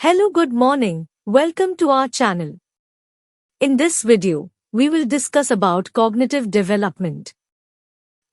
Hello, good morning. Welcome to our channel. In this video, we will discuss about cognitive development.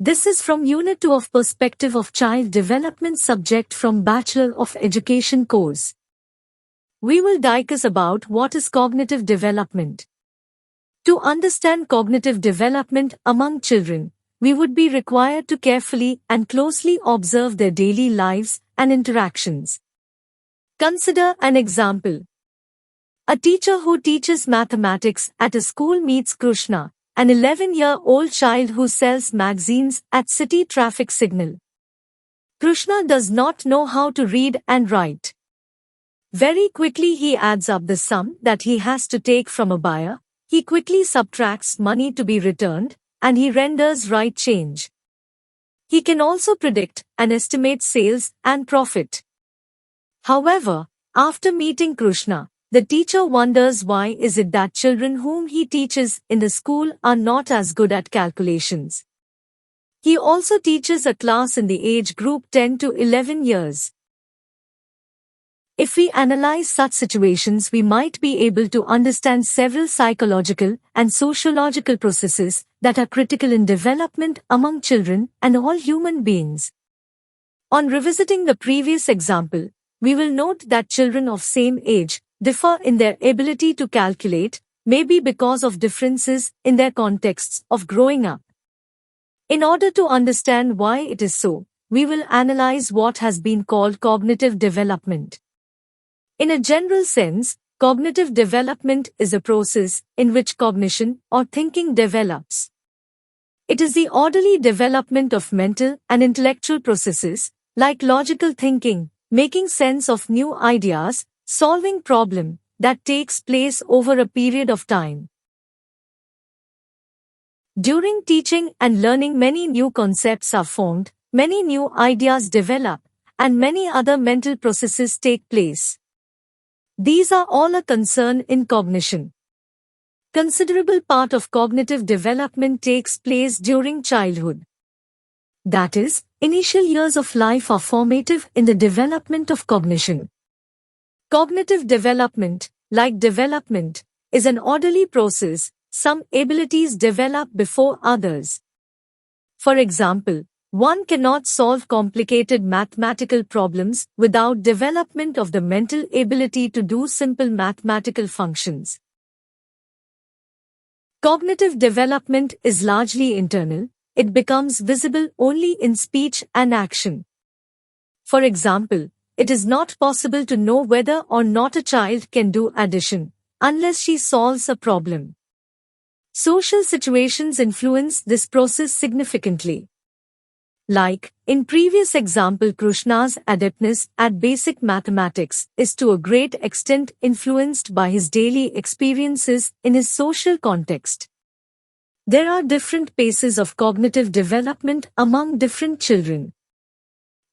This is from Unit 2 of Perspective of Child Development subject from Bachelor of Education course. We will discuss about what is cognitive development. To understand cognitive development among children, we would be required to carefully and closely observe their daily lives and interactions. Consider an example. A teacher who teaches mathematics at a school meets Krishna, an 11-year-old child who sells magazines at city traffic signal. Krishna does not know how to read and write. Very quickly he adds up the sum that he has to take from a buyer, he quickly subtracts money to be returned, and he renders right change. He can also predict and estimate sales and profit. However, after meeting Krishna, the teacher wonders why is it that children whom he teaches in the school are not as good at calculations. He also teaches a class in the age group 10 to 11 years. If we analyze such situations, we might be able to understand several psychological and sociological processes that are critical in development among children and all human beings. On revisiting the previous example, we will note that children of same age differ in their ability to calculate, maybe because of differences in their contexts of growing up. In order to understand why it is so, we will analyze what has been called cognitive development. In a general sense, cognitive development is a process in which cognition or thinking develops. It is the orderly development of mental and intellectual processes, like logical thinking, making sense of new ideas, solving problem, that takes place over a period of time. During teaching and learning, many new concepts are formed, many new ideas develop, and many other mental processes take place. These are all a concern in cognition. Considerable part of cognitive development takes place during childhood. That is, initial years of life are formative in the development of cognition. Cognitive development, like development, is an orderly process. Some abilities develop before others. For example, one cannot solve complicated mathematical problems without development of the mental ability to do simple mathematical functions. Cognitive development is largely internal. It becomes visible only in speech and action. For example, it is not possible to know whether or not a child can do addition unless she solves a problem. Social situations influence this process significantly. Like, in previous example, Krishna's adeptness at basic mathematics is to a great extent influenced by his daily experiences in his social context. There are different paces of cognitive development among different children.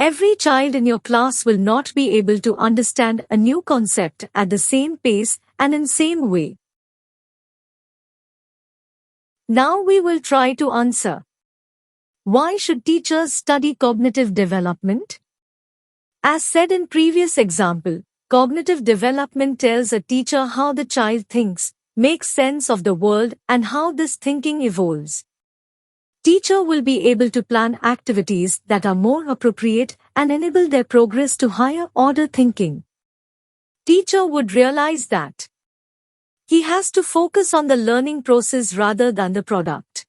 Every child in your class will not be able to understand a new concept at the same pace and in same way. Now we will try to answer. Why should teachers study cognitive development? As said in previous example, cognitive development tells a teacher how the child thinks, makes sense of the world, and how this thinking evolves. Teacher will be able to plan activities that are more appropriate and enable their progress to higher order thinking. Teacher would realize that he has to focus on the learning process rather than the product.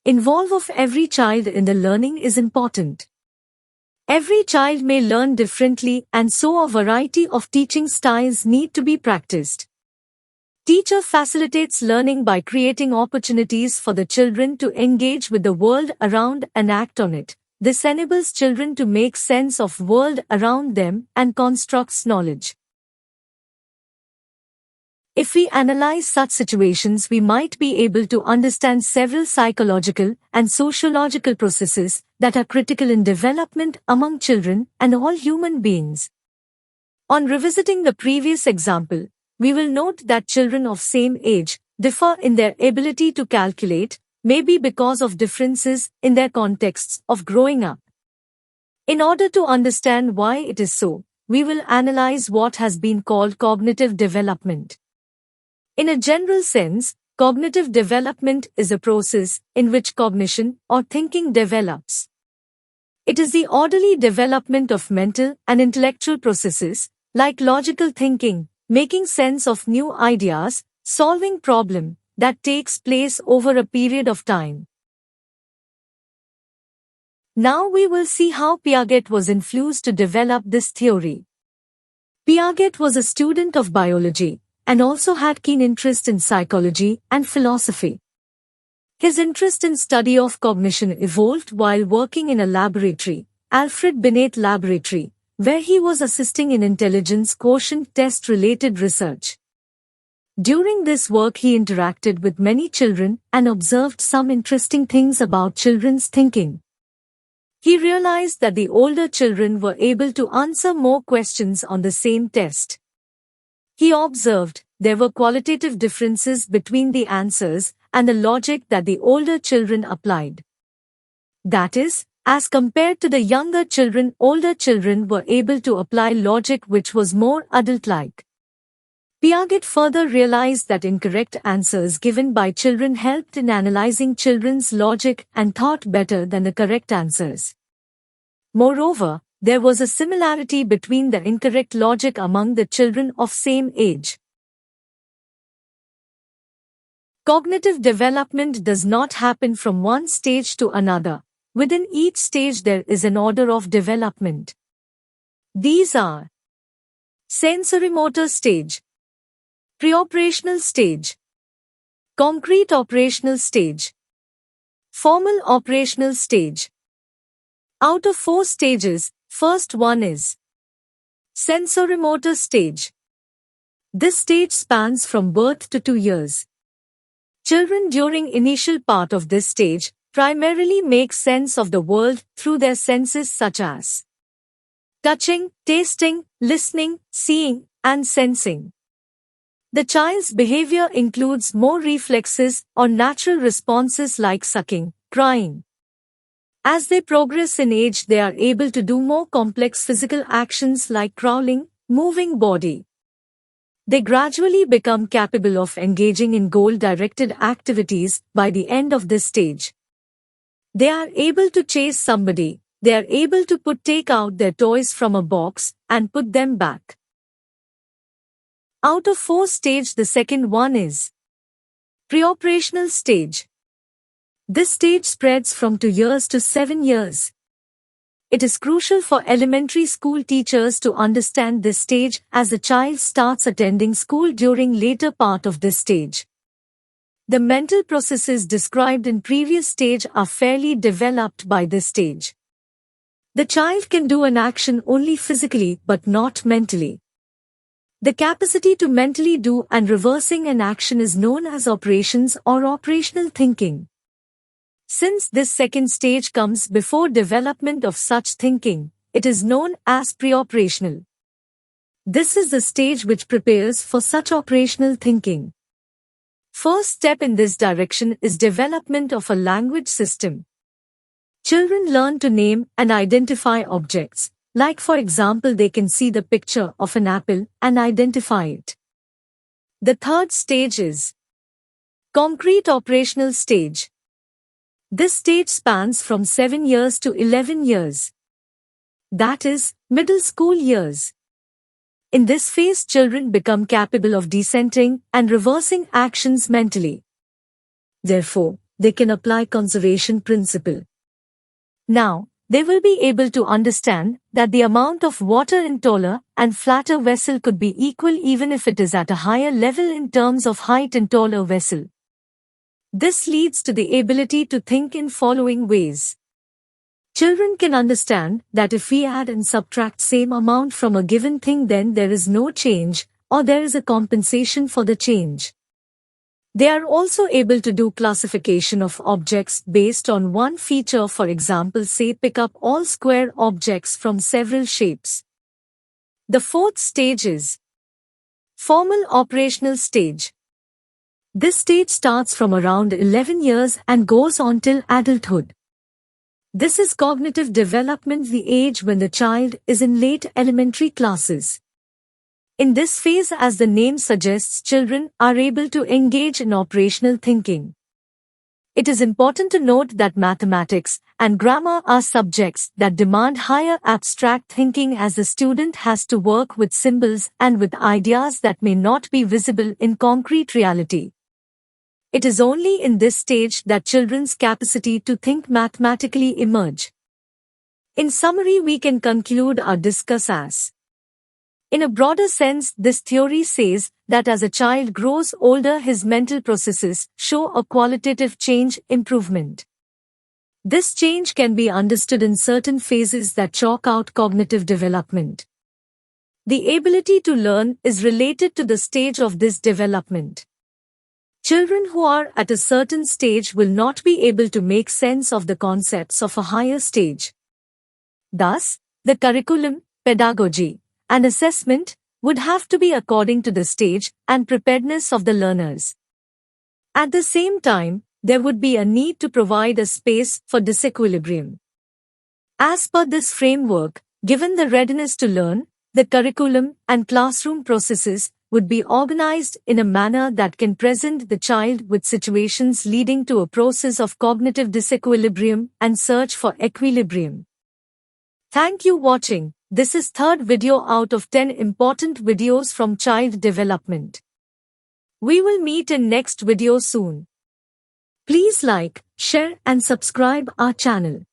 Involvement of every child in the learning is important. Every child may learn differently, and so a variety of teaching styles need to be practiced. Teacher facilitates learning by creating opportunities for the children to engage with the world around and act on it. This enables children to make sense of world around them and constructs knowledge. If we analyze such situations, we might be able to understand several psychological and sociological processes that are critical in development among children and all human beings. On revisiting the previous example, we will note that children of same age differ in their ability to calculate, maybe because of differences in their contexts of growing up. In order to understand why it is so, we will analyze what has been called cognitive development. In a general sense, cognitive development is a process in which cognition or thinking develops. It is the orderly development of mental and intellectual processes, like logical thinking, making sense of new ideas, solving problems, that takes place over a period of time. Now we will see how Piaget was influenced to develop this theory. Piaget was a student of biology and also had keen interest in psychology and philosophy. His interest in study of cognition evolved while working in a laboratory, Alfred Binet Laboratory, where he was assisting in intelligence quotient test-related research. During this work he interacted with many children and observed some interesting things about children's thinking. He realized that the older children were able to answer more questions on the same test. He observed there were qualitative differences between the answers and the logic that the older children applied. That is, as compared to the younger children, older children were able to apply logic which was more adult-like. Piaget further realized that incorrect answers given by children helped in analyzing children's logic and thought better than the correct answers. Moreover, there was a similarity between the incorrect logic among the children of same age. Cognitive development does not happen from one stage to another. Within each stage there is an order of development. These are sensorimotor stage, PreOperational stage, concrete operational stage, formal operational stage. Out of 4 stages, first one is sensorimotor stage. This stage spans from birth to 2 years. Children during initial part of this stage primarily make sense of the world through their senses such as touching, tasting, listening, seeing, and sensing. The child's behavior includes more reflexes or natural responses like sucking, crying. As they progress in age, they are able to do more complex physical actions like crawling, moving body. They gradually become capable of engaging in goal-directed activities by the end of this stage. They are able to chase somebody. They are able to take out their toys from a box and put them back. Out of 4 stages, the second one is PreOperational stage. This stage spreads from 2 years to 7 years. It is crucial for elementary school teachers to understand this stage as the child starts attending school during later part of this stage. The mental processes described in previous stage are fairly developed by this stage. The child can do an action only physically but not mentally. The capacity to mentally do and reversing an action is known as operations or operational thinking. Since this second stage comes before development of such thinking, it is known as preoperational. This is the stage which prepares for such operational thinking. First step in this direction is development of a language system. Children learn to name and identify objects. Like for example, they can see the picture of an apple and identify it. The third stage is concrete operational stage. This stage spans from 7 years to 11 years. That is, middle school years. In this phase, children become capable of dissenting and reversing actions mentally. Therefore, they can apply conservation principle. Now, they will be able to understand that the amount of water in taller and flatter vessel could be equal even if it is at a higher level in terms of height in taller vessel. This leads to the ability to think in following ways. Children can understand that if we add and subtract same amount from a given thing, then there is no change, or there is a compensation for the change. They are also able to do classification of objects based on one feature, for example, say pick up all square objects from several shapes. The fourth stage is formal operational stage. This stage starts from around 11 years and goes on till adulthood. This is cognitive development, the age when the child is in late elementary classes. In this phase, as the name suggests, children are able to engage in operational thinking. It is important to note that mathematics and grammar are subjects that demand higher abstract thinking, as the student has to work with symbols and with ideas that may not be visible in concrete reality. It is only in this stage that children's capacity to think mathematically emerge. In summary, we can conclude our discuss as: in a broader sense, this theory says that as a child grows older, his mental processes show a qualitative change improvement. This change can be understood in certain phases that chalk out cognitive development. The ability to learn is related to the stage of this development. Children who are at a certain stage will not be able to make sense of the concepts of a higher stage. Thus, the curriculum, pedagogy, and assessment would have to be according to the stage and preparedness of the learners. At the same time, there would be a need to provide a space for disequilibrium. As per this framework, given the readiness to learn, the curriculum and classroom processes would be organized in a manner that can present the child with situations leading to a process of cognitive disequilibrium and search for equilibrium. Thank you for watching. This is third video out of 10 important videos from child development. We will meet in next video soon. Please like, share and subscribe our channel.